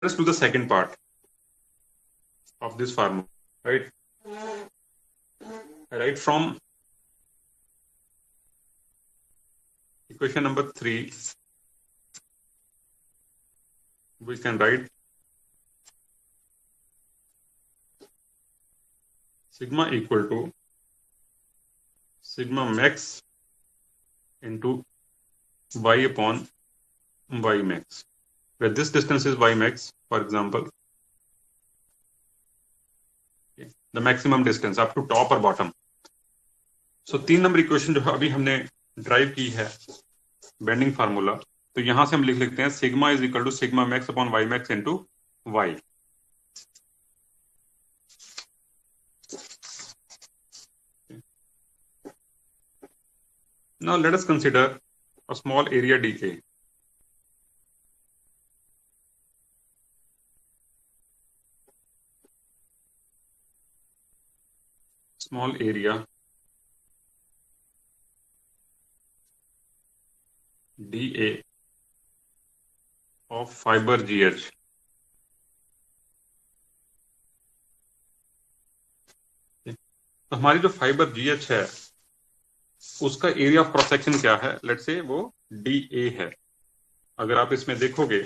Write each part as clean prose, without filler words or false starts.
us do the second part of this formula, right? Right from equation number 3, we can write sigma equal to sigma max into y upon y max, where this distance is y max, for example, the maximum distance up to top or bottom. So 3 number equation जो अभी हमने drive की है bending formula, तो यहां से हम लिख लेते हैं sigma is equal to sigma max upon y max into y. Now let us consider a small area dA. Small area dA of fiber GH. तो हमारी जो फाइबर GH है उसका एरिया ऑफ क्रॉस सेक्शन क्या है? Let's से वो DA है. अगर आप इसमें देखोगे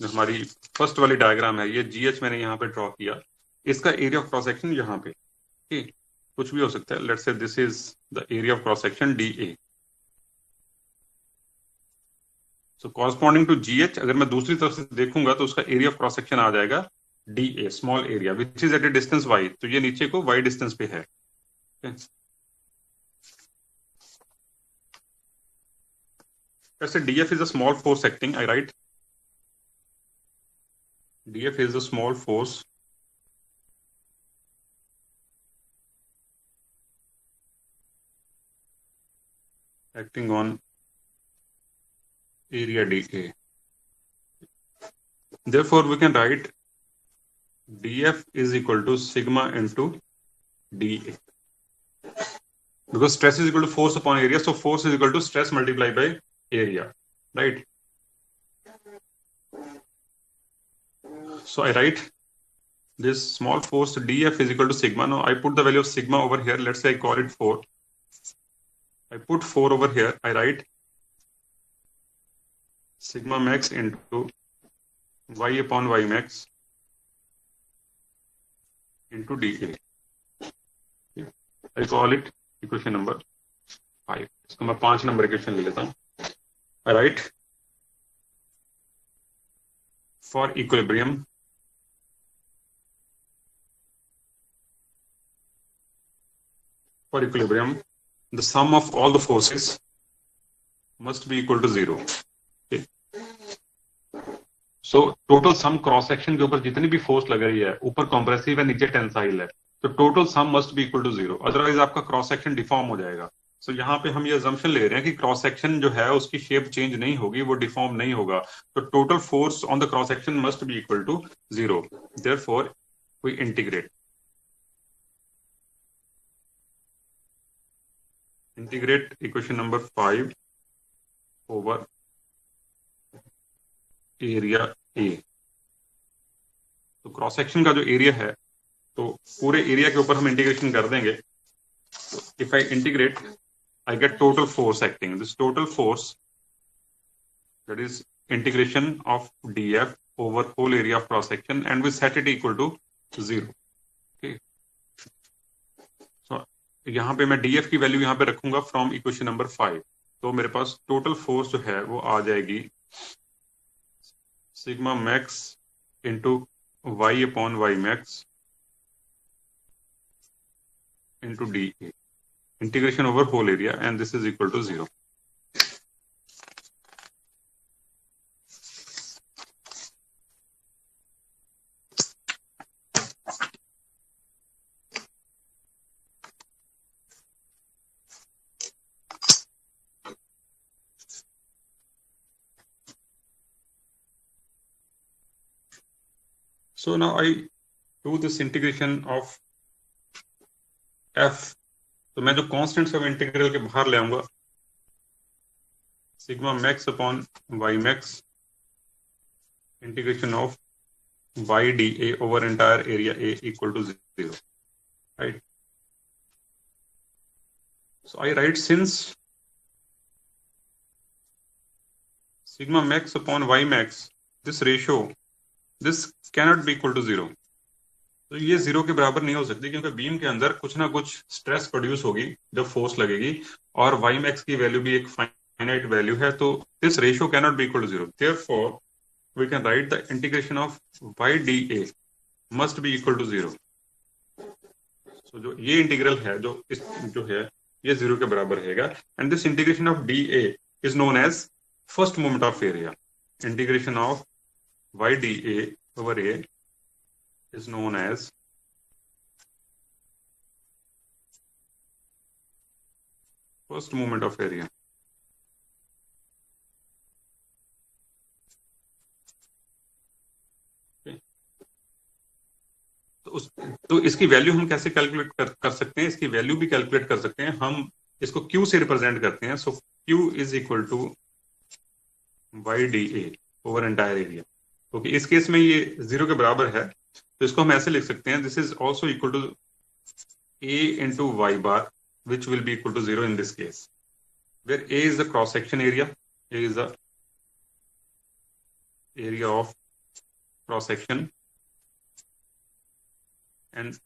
जो हमारी फर्स्ट वाली डायग्राम है, ये GH मैंने यहाँ पे ड्रॉ किया, इसका एरिया ऑफ क्रॉस सेक्शन यहाँ पे, ठीक, कुछ भी हो सकता है. Let's say this is the area of cross section DA. So corresponding to GH अगर मैं दूसरी तरफ से देखूंगा तो उसका एरिया ऑफ क्रॉस सेक्शन आ जाएगा DA, small area, which is at a distance y. तो ये नीचे को y डिस्टेंस पे है. ऐसे DF is a small force acting, I write DF is a small force acting on area DA. Therefore, we can write DF is equal to sigma into DA. Because stress is equal to force upon area, so force is equal to stress multiplied by area, right? So I write this small force DF is equal to sigma. Now I put the value of sigma over here. Let's say I call it 4. I put 4 over here. I write sigma max into y upon y max into DA. I call it equation number 5. इसको मैं 5 number equation ले लेता हूँ. I write for equilibrium the sum of all the forces must be equal to 0. Okay. So total sum cross section के ऊपर जितनी भी force लग रही है, ऊपर कॉम्प्रेसिव है, नीचे टेंसाइल है, तो total sum must be equal to 0, otherwise आपका क्रॉस सेक्शन डिफॉर्म हो जाएगा. सो यहाँ पे हम ये अजम्पशन ले रहे हैं कि क्रॉस सेक्शन जो है उसकी शेप चेंज नहीं होगी, वो डिफॉर्म नहीं होगा, तो total force on the cross section must be equal to 0. Therefore we integrate equation number 5 over area A. तो क्रॉस सेक्शन का जो एरिया है, तो पूरे एरिया के ऊपर हम इंटीग्रेशन कर देंगे. If I integrate, I get total force acting. This total force, that is integration of dF over whole area of cross section, and we set it equal to 0. Okay. So यहाँ पे मैं dF की value यहाँ पे रखूंगा from equation number 5. तो मेरे पास total force जो है वो आ जाएगी sigma max into y upon y max into DA. Integration over whole area, and this is equal to 0. So now I do this integration of f. तो मैं जो constant सब इंटीग्रल के बाहर ले आऊंगा, sigma max upon y max integration of y dA over entire area A equal to 0, right? So I write since sigma max upon y max, this ratio, this cannot be equal to 0. तो ये 0 के बराबर नहीं हो सकती, क्योंकि beam के अंदर कुछ ना कुछ स्ट्रेस प्रोड्यूस होगी जब फोर्स लगेगी, और y max की वैल्यू भी एक फाइनाइट वैल्यू है, तो this ratio can not be equal to 0. Therefore we can write the integration of y dA must be equal to 0. So जो ये इंटीग्रल है, जो है ये 0 के बराबर रहेगा, and this integration of dA is known as first moment of area. Integration of y dA over A is known as first moment of area. तो इसकी वैल्यू हम कैसे कैलकुलेट कर सकते हैं? इसकी वैल्यू भी कैलकुलेट कर सकते हैं, हम इसको Q से रिप्रेजेंट करते हैं. So Q is equal to y dA over entire area. Okay, इस केस में ये 0 के बराबर है, तो इसको हम ऐसे लिख सकते हैं, this is also equal to A into y bar, which will be equal to 0 in this case, where A is the cross section area, A is the area of cross section, and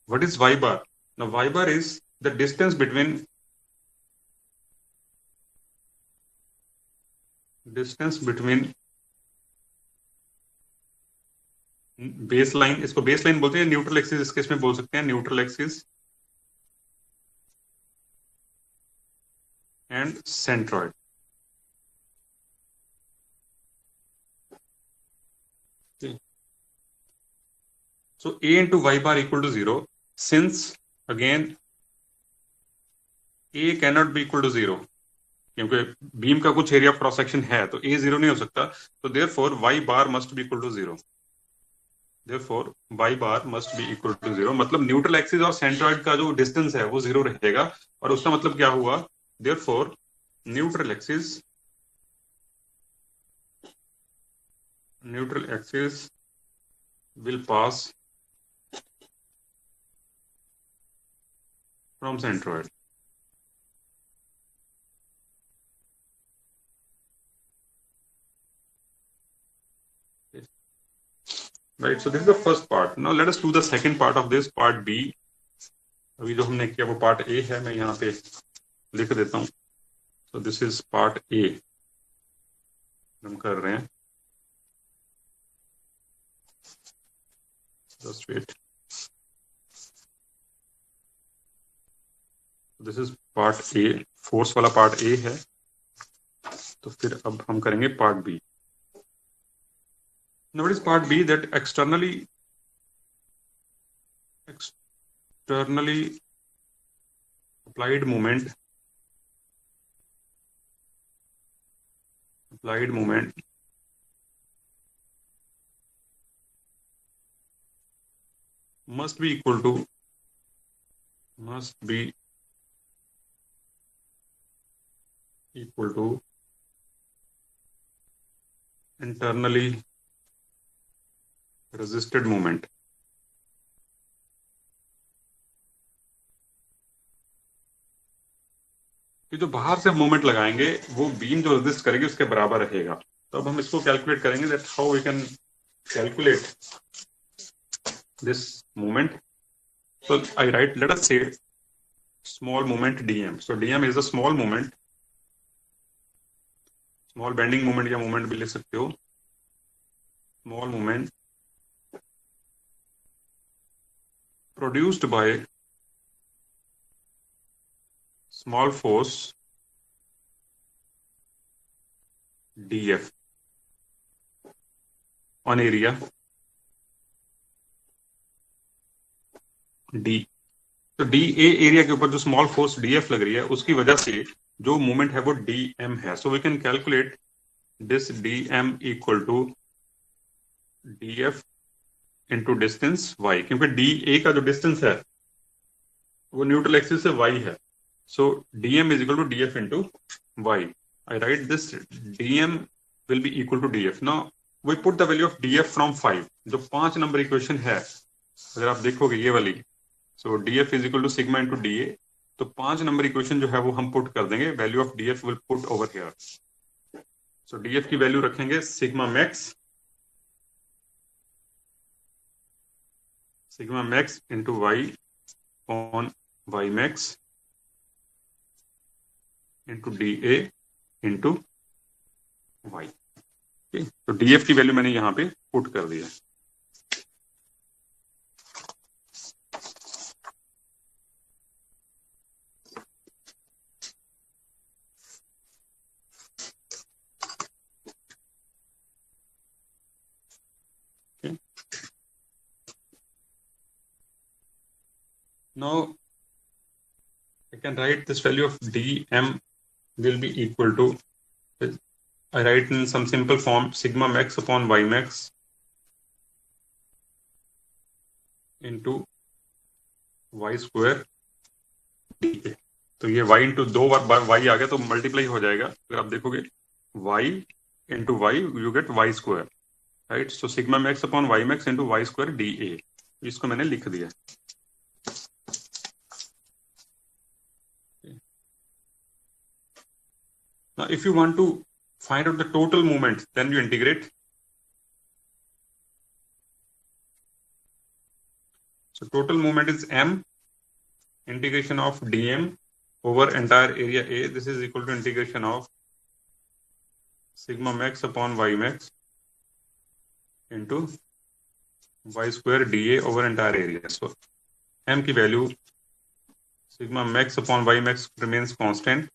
what is y bar? Now y bar is the distance between base line, इसको base line बोलते हैं, neutral axis इस case में बोल सकते हैं, neutral axis and centroid. So A into y bar equal to 0, since again A cannot be equal to 0, क्योंकि beam का कुछ एरिया ऑफ क्रॉस सेक्शन है, तो A 0 नहीं हो सकता, तो therefore y bar must be equal to 0. Therefore y bar must be equal to 0, मतलब न्यूट्रल एक्सिस और सेंट्रॉइड का जो डिस्टेंस है वो 0 रहेगा, और उसका मतलब क्या हुआ? Therefore neutral axis will pass from centroid. Right, so this is the first part. Now let us do the second part of this, part B. अभी जो हमने किया वो पार्ट A है, मैं यहाँ पे लिख देता हूँ. So this is part A हम कर रहे हैं. Just wait. This is part A, force वाला पार्ट A है. तो फिर अब हम करेंगे part B. Now what is part B? That externally applied moment must be equal to internally resisted moment. कि जो बाहर से मोमेंट लगाएंगे वो बीम जो रेजिस्ट करेगी उसके बराबर रहेगा. तो अब हम इसको कैलकुलेट करेंगे, that how we can calculate this moment. So I write, let us say small moment dm. So dm is a small moment, small bending moment या moment भी लिख सकते हो. Small moment produced by small force df on area d. तो D A area के ऊपर जो small force DF लग रही है उसकी वजह से जो मूवमेंट है वो डीएम है. So we can calculate this dm equal to df into distance y, क्योंकि डी ए का जो डिस्टेंस है वो न्यूट्रल एक्सिस से y है. So dm is equal to df into y. I write this dm will be equal to df. Now we put the value of df from 5, जो 5 number equation है, अगर आप देखोगे ये वाली, so df is equal to sigma into da, तो 5 number equation जो है वो हम पुट कर देंगे, value of df will put over here. So df की वैल्यू रखेंगे sigma max into y on y max into da into y। तो df की वैल्यू मैंने यहां पे पुट कर दिया। Now I can write this value of dm will be equal to, I write in some simple form, sigma max upon y max into y square dA। तो ये y into 2 बार y आ गया तो multiply हो जाएगा, अगर आप देखोगे y into y you get y square, right. So sigma max upon y max into y square dA, इसको मैंने लिख दिया। Now if you want to find out the total moment, then you integrate. So total moment is m integration of dm over entire area A. This is equal to integration of sigma max upon y max into y square dA over entire area. So m की value sigma max upon y max remains constant,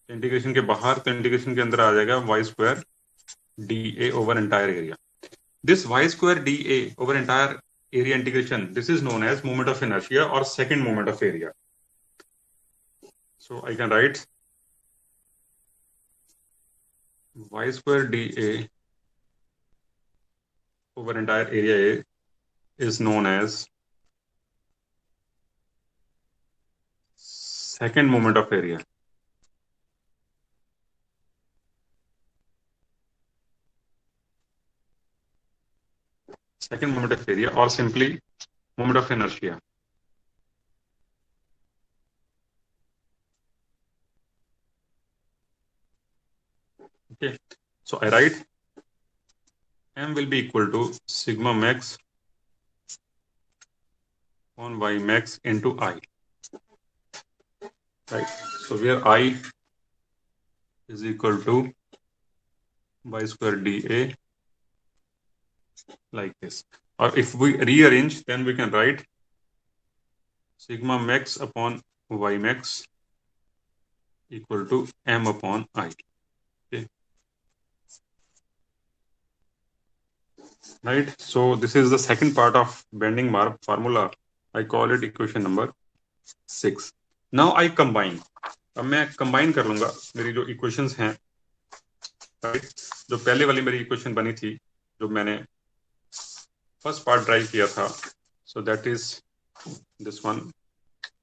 integration के बाहर तो integration के अंदर आ जाएगा y square dA over entire area. This y square dA over entire area integration, this is known as moment of inertia or second moment of area. So I can write y square dA over entire area A is known as second moment of area. Second moment of area or simply moment of inertia. Okay, so I write m will be equal to sigma max on y max into I, right? So where I is equal to y square dA like this, or if we rearrange then we can write sigma max upon y max equal to m upon I. Okay, right? So this is the second part of bending formula. I call it equation number 6. Now I combine. अब मैं combine कर लूंगा मेरी जो equations हैं, right. जो पहले वाली मेरी इक्वेशन बनी थी, जो मैंने फर्स्ट पार्ट ड्राइव किया था, so that is this one,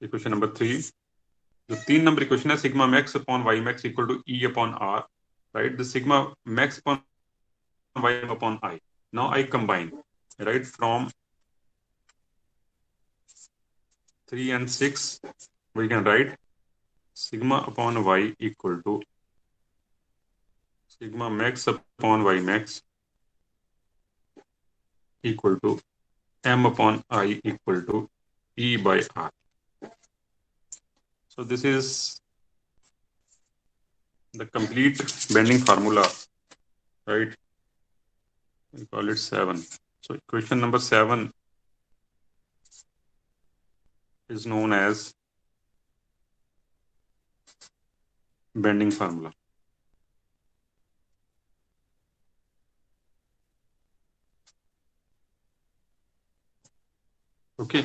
equation number 3। जो 3 नंबर इक्वेशन है, sigma max upon y max equal to E upon R, right. The sigma max upon y upon I. Now I combine, right, from 3 and 6 we can write sigma upon y equal to sigma max upon y max equal to m upon I equal to E by R. So this is the complete bending formula, right? We call it 7. So equation number 7 is known as bending formula. Okay,